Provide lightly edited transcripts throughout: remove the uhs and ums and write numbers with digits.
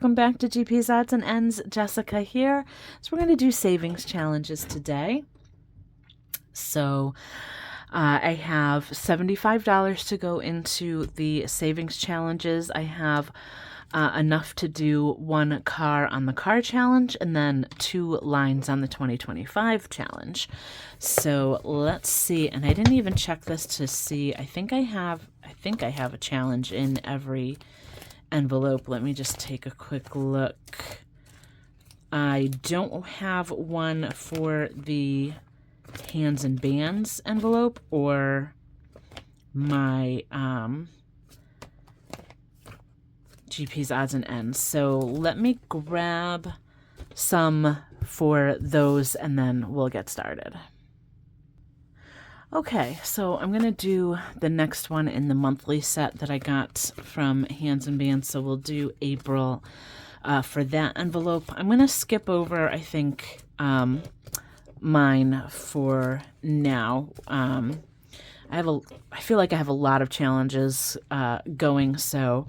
welcome back to GP's Odds and Ends. Jessica here. So we're going to do savings challenges today. So I have $75 to go into the savings challenges. I have enough to do 1 car on the car challenge and then 2 lines on the 2025 challenge. So let's see. And I didn't even check this to see. I think I have a challenge in every envelope. Let me just take a quick look. I don't have one for the hands and bands envelope or my GP's Odds and Ends. So let me grab some for those and then we'll get started. Okay, so I'm going to do the next one in the monthly set that I got from Hands and Bands. So we'll do April for that envelope. I'm going to skip over, I think, mine for now. I feel like I have a lot of challenges going, so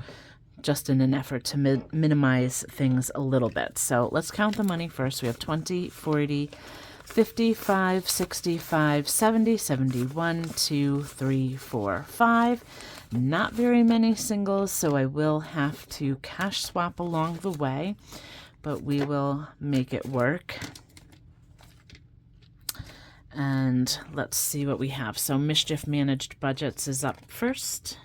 just in an effort to minimize things a little bit. So let's count the money first. We have 20, 40, 55, 65, 70, 71, 2, 3, 4, 5. Not very many singles, so I will have to cash swap along the way, but we will make it work. And let's see what we have. So Mischief Managed Budgets is up first.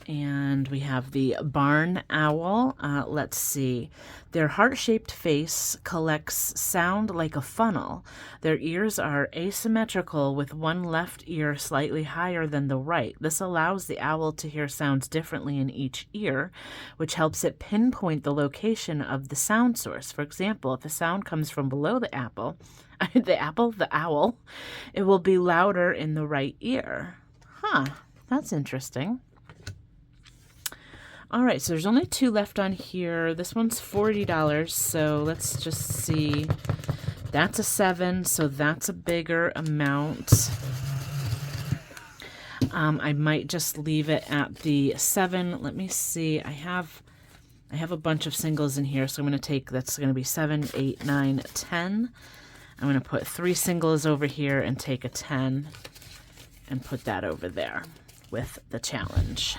And we have the Barn Owl. Let's see. Their heart-shaped face collects sound like a funnel. Their ears are asymmetrical with one left ear slightly higher than the right. This allows the owl to hear sounds differently in each ear, which helps it pinpoint the location of the sound source. For example, if a sound comes from below the owl, it will be louder in the right ear. Huh, that's interesting. All right, so there's only 2 left on here. This one's $40, so let's just see. That's a 7, so that's a bigger amount. I might just leave it at the 7. Let me see. I have a bunch of singles in here, so I'm going to take, that's going to be 7, 8, 9, 10. I'm going to put 3 singles over here and take a 10 and put that over there with the challenge.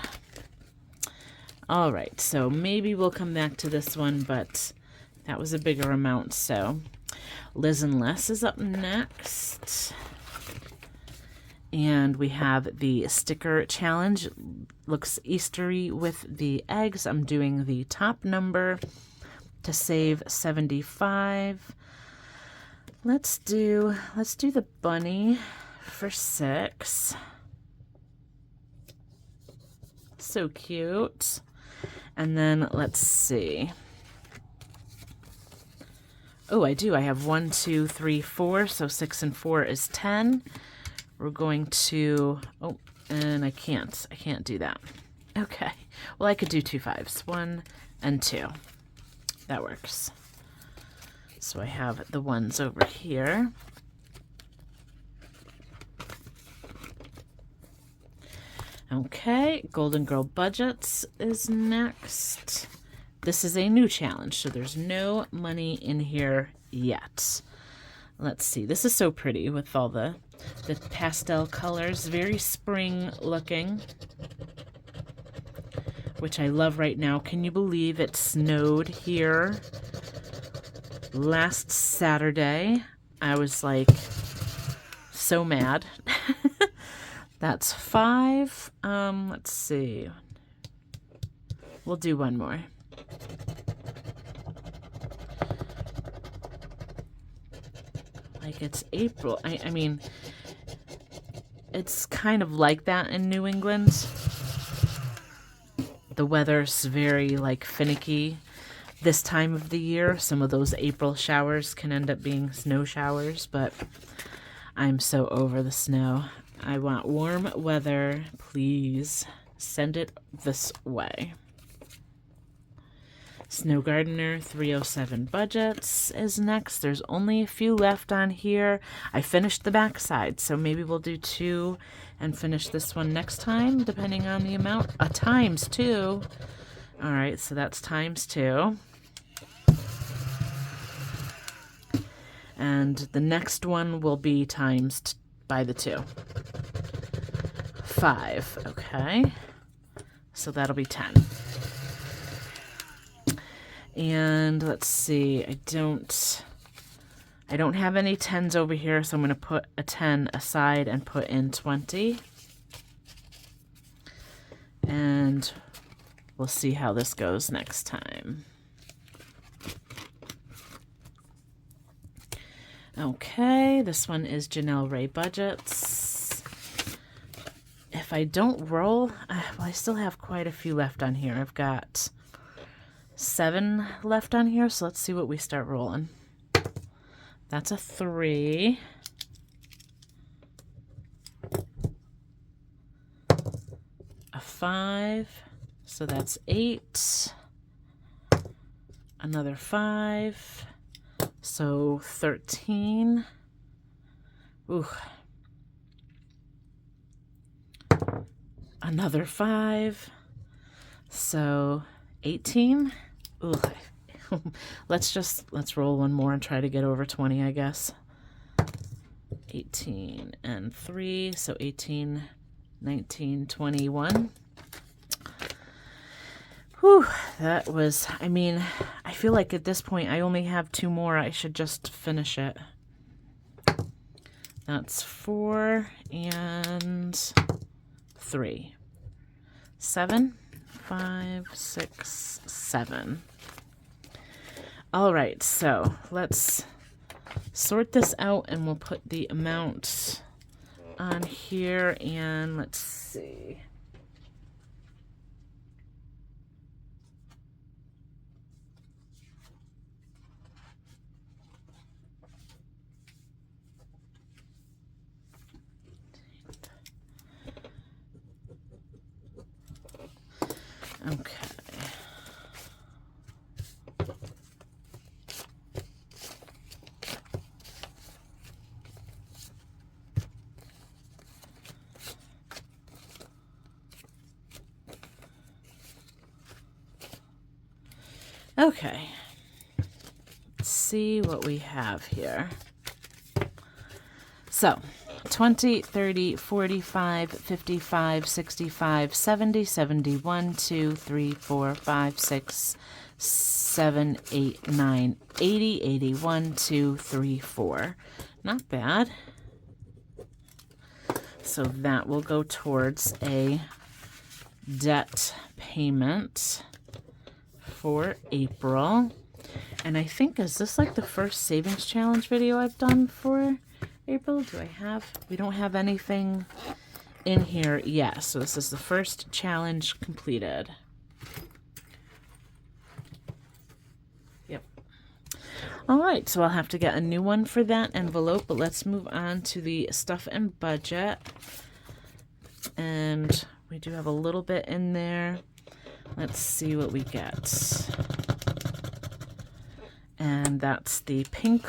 All right, so maybe we'll come back to this one, but that was a bigger amount. So Liz and Les is up next. And we have the sticker challenge. Looks Eastery with the eggs. I'm doing the top number to save 75. Let's do the bunny for 6. So cute. And then let's see. Oh, I do. I have 1, 2, 3, 4. So 6 and 4 is 10. We're going to, oh, and I can't do that. Okay. Well, I could do 2 5s. 1 and 2. That works. So I have the ones over here. Okay, Golden Girl Budgets is next. This is a new challenge, so there's no money in here yet. Let's see. This is so pretty with all the pastel colors. Very spring looking, which I love right now. Can you believe it snowed here last Saturday? I was like so mad. That's 5. Let's see. We'll do one more. Like it's April. I mean, it's kind of like that in New England. The weather's very like finicky this time of the year. Some of those April showers can end up being snow showers, but I'm so over the snow. I want warm weather. Please send it this way. Snow Gardener 307 Budgets is next. There's only a few left on here. I finished the backside, so maybe we'll do 2 and finish this one next time, depending on the amount. Times 2. All right, so that's times 2. And the next one will be times by the 2. 5, okay. So that'll be 10. And let's see, I don't have any 10s over here, so I'm going to put a 10 aside and put in 20. And we'll see how this goes next time. Okay, this one is Janelle Ray Budgets. If I don't roll, well, I still have quite a few left on here. I've got 7 left on here, so let's see what we start rolling. That's a 3. A 5. So that's 8. Another 5. So 13. Ooh. Another 5. So 18. Ooh. Let's roll one more and try to get over 20, I guess. 18 and 3, so 18, 19, 21. Whew, that was, I mean, I feel like at this point I only have 2 more. I should just finish it. That's 4 and 3. 7, 5, 6, 7. All right, so let's sort this out and we'll put the amount on here and let's see. Okay. Okay, let's see what we have here. So, 20, 30, 45, 55, 65, 70, 71, 2, 3, 4, 5, 6, 7, 8, 9, 80, 81, 2, 3, 4. Not bad. So that will go towards a debt payment for April. And I think, is this like the first savings challenge video I've done for April? We don't have anything in here yet. So this is the first challenge completed. Yep. All right, so I'll have to get a new one for that envelope, but let's move on to the stuff and budget. And we do have a little bit in there. Let's see what we get. And that's the pink.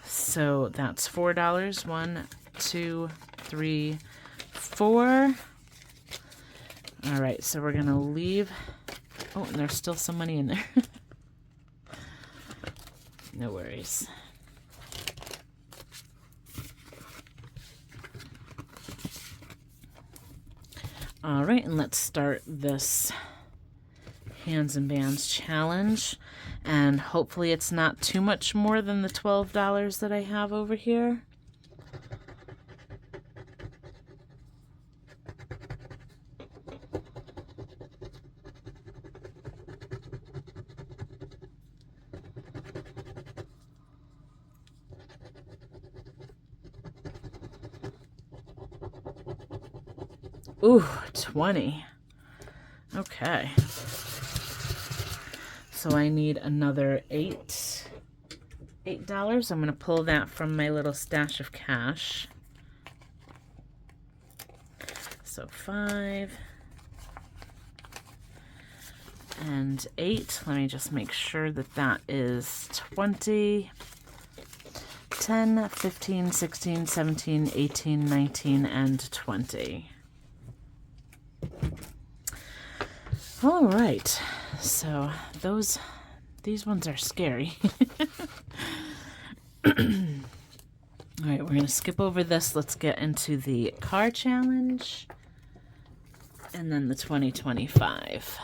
So that's $4. 1, 2, 3, 4. All right, so we're gonna leave. Oh, and there's still some money in there. No worries. All right, and let's start this Hands and Bands challenge. And hopefully it's not too much more than the $12 that I have over here. Ooh, 20. Okay. So I need another $8. I'm going to pull that from my little stash of cash. So 5 and 8. Let me just make sure that that is 20, 10, 15, 16, 17, 18, 19, and 20. All right, so these ones are scary. All right, we're gonna skip over this. Let's get into the car challenge and then the 2025.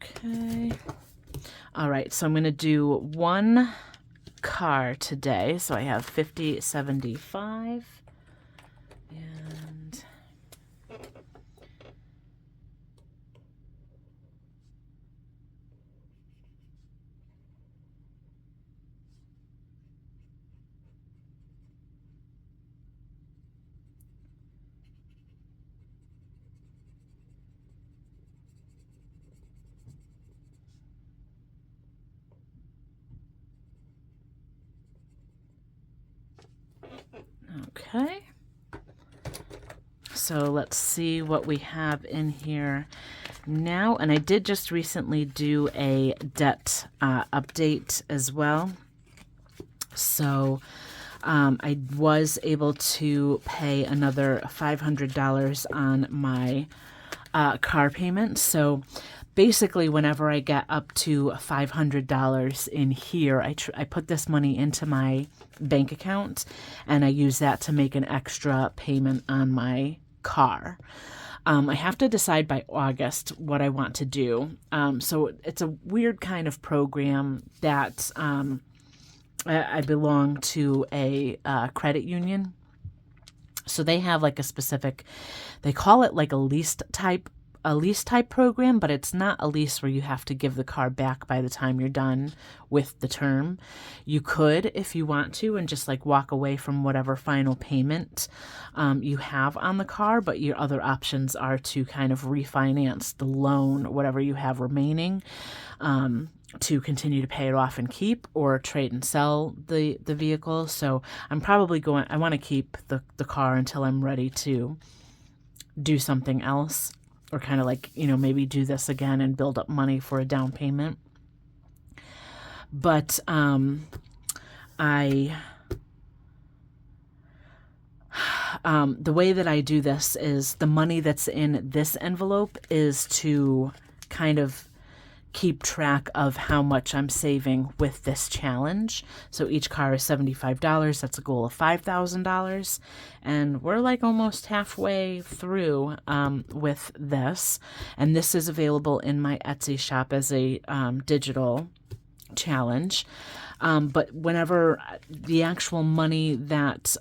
Okay. All right, so I'm going to do one car today. So I have 50, 75, and okay. So let's see what we have in here now. And I did just recently do a debt update as well. So I was able to pay another $500 on my car payment. So basically, whenever I get up to $500 in here, I put this money into my bank account, and I use that to make an extra payment on my car. I have to decide by August what I want to do. So it's a weird kind of program that I belong to a credit union. So they have like a specific, they call it like a lease type program, but it's not a lease where you have to give the car back by the time you're done with the term. You could, if you want to, and just like walk away from whatever final payment you have on the car, but your other options are to kind of refinance the loan, whatever you have remaining, to continue to pay it off and keep, or trade and sell the vehicle. So I'm probably I want to keep the car until I'm ready to do something else, or kind of like, maybe do this again and build up money for a down payment. But the way that I do this is the money that's in this envelope is to kind of keep track of how much I'm saving with this challenge. So each car is $75. That's a goal of $5,000. And we're like almost halfway through with this. And this is available in my Etsy shop as a digital challenge. But whenever the actual money that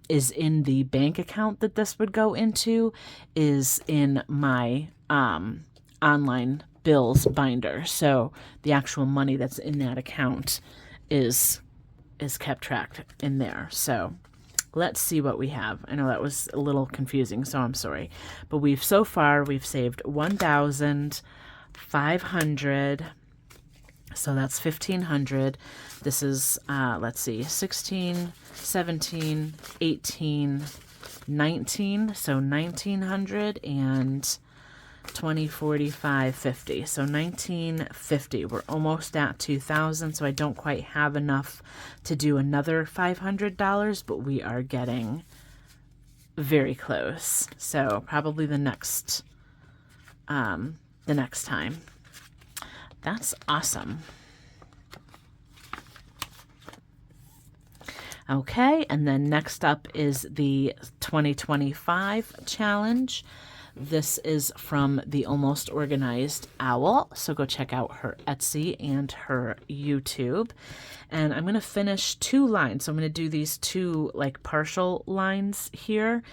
is in the bank account that this would go into is in my online bills binder. So the actual money that's in that account is kept tracked in there. So let's see what we have. I know that was a little confusing, so I'm sorry. But so far we've saved 1,500. So that's 1,500. This is, let's see, 16, 17, 18, 19. So 1,900 and 20, 45, 50. So 1950. We're almost at 2,000. So I don't quite have enough to do another $500, but we are getting very close. So probably the next time. That's awesome. Okay, and then next up is the 2025 challenge. This is from the Almost Organized Owl, so go check out her Etsy and her YouTube. And I'm going to finish 2 lines. So I'm going to do these 2 like partial lines here.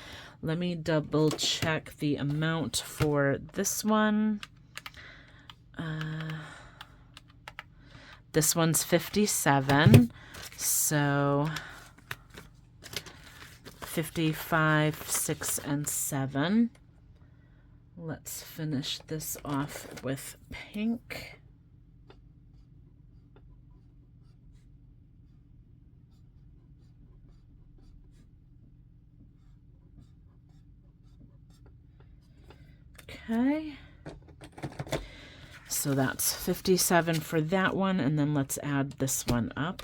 Let me double check the amount for this one. This one's 57, so 55, 6, and 7. Let's finish this off with pink. Okay. So that's 57 for that one, and then let's add this one up.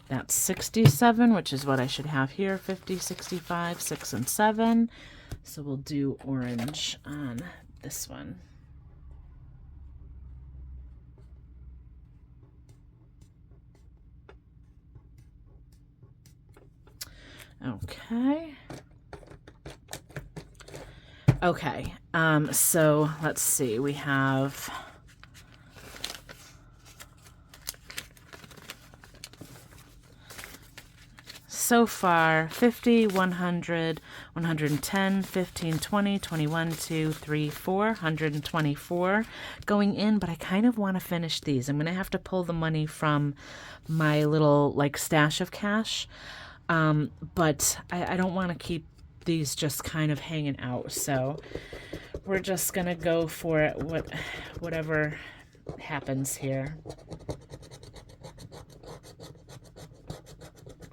That's 67, which is what I should have here. 50, 65, 6, and 7. So we'll do orange on this one. Okay. Okay, so let's see. We have so far 50, 100, 110, 15, 20, 21, 2, 3, 4, 124 going in, but I kind of want to finish these. I'm going to have to pull the money from my little like stash of cash, but I don't want to keep these just kind of hanging out, so we're just going to go for it, whatever happens here.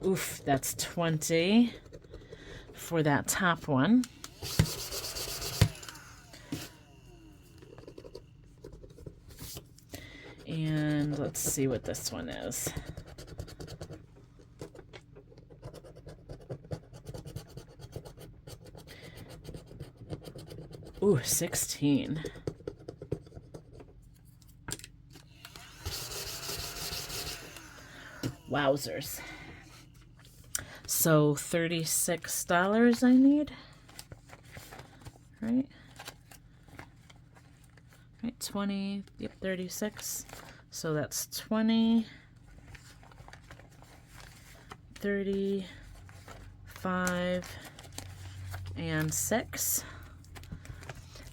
Oof, that's 20 for that top one. And let's see what this one is. Ooh, 16. Wowzers. So $36 I need, right? Right, 20, yep, 36. So that's 20, 35, and 6.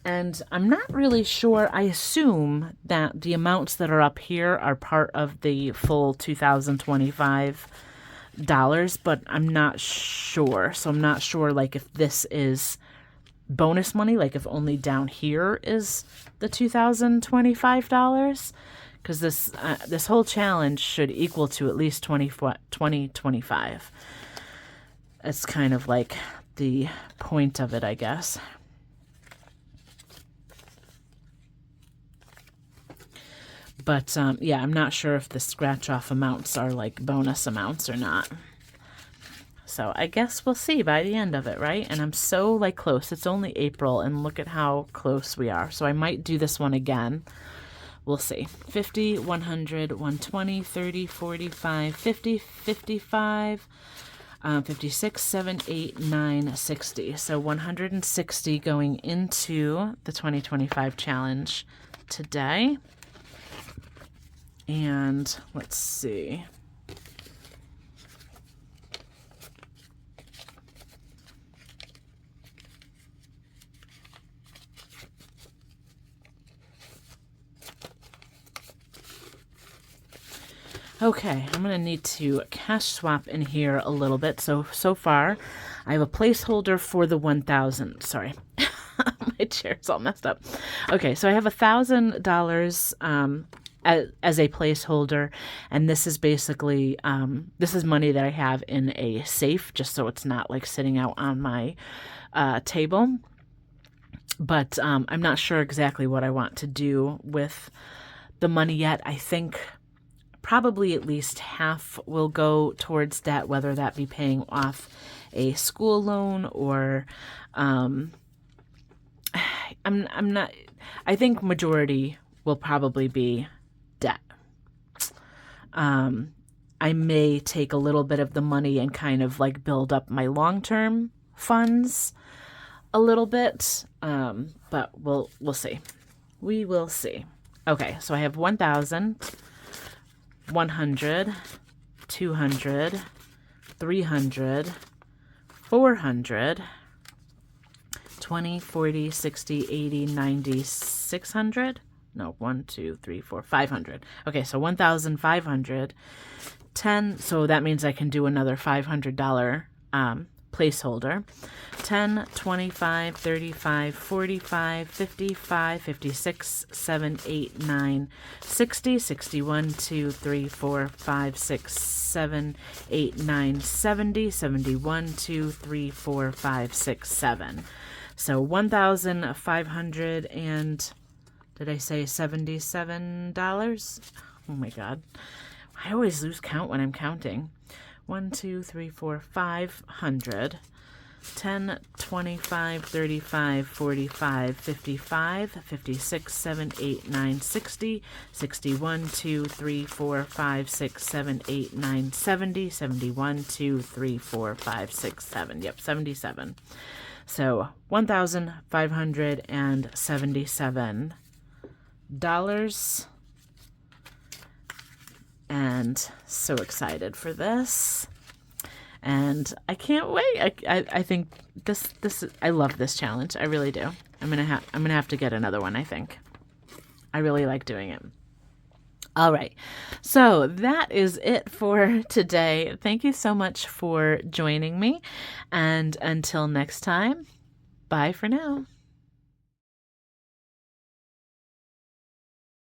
And I'm not really sure. I assume that the amounts that are up here are part of the full 2025 dollars, but I'm not sure. So I'm not sure like if this is bonus money, like if only down here is the $2025, because this whole challenge should equal to at least 2025. It's kind of like the point of it, I guess. But, yeah, I'm not sure if the scratch-off amounts are, like, bonus amounts or not. So I guess we'll see by the end of it, right? And I'm so, like, close. It's only April, and look at how close we are. So I might do this one again. We'll see. 50, 100, 120, 30, 45, 50, 55, 56, 7, 8, 9, 60. So 160 going into the 2025 challenge today. And let's see. Okay, I'm going to need to cash swap in here a little bit. So far, I have a placeholder for the 1,000. Sorry, my chair's all messed up. Okay, so I have $1,000 as a placeholder, and this is basically this is money that I have in a safe, just so it's not like sitting out on my table. But I'm not sure exactly what I want to do with the money yet. I think probably at least half will go towards debt, whether that be paying off a school loan or I'm not. I think majority will probably be debt. I may take a little bit of the money and kind of like build up my long-term funds a little bit, but we'll see. We will see. Okay, so I have 1,000, 100, 200, 300, 400, 20, 40, 60, 80, 90, 600. No, 1, 2, 3, 4, 500. Okay, so 1,500. 10, so that means I can do another $500 placeholder. 10, 25, 35, 45, 55, 56, 7, 8, 9, 60, 61, 2, 3, 4, 5, 6, 7, 8, 9, 70, 71, 2, 3, 4, 5, 6, 7. So 1,500 and, did I say $77? Oh my God. I always lose count when I'm counting. 1, 2, 3, 4, 500. 10, 25, 35, 45, 55, 56, 7, 8, 9, 60, 61, 2, 3, 4, 5, 6, 7, 8, 9, 70, 71, 2, 3, 4, 5, 6, 7. Yep, 77. So $1,577. And so excited for this. And I can't wait. I think this I love this challenge. I really do. I'm gonna have to get another one, I think. I really like doing it. All right. So that is it for today. Thank you so much for joining me. And until next time, bye for now.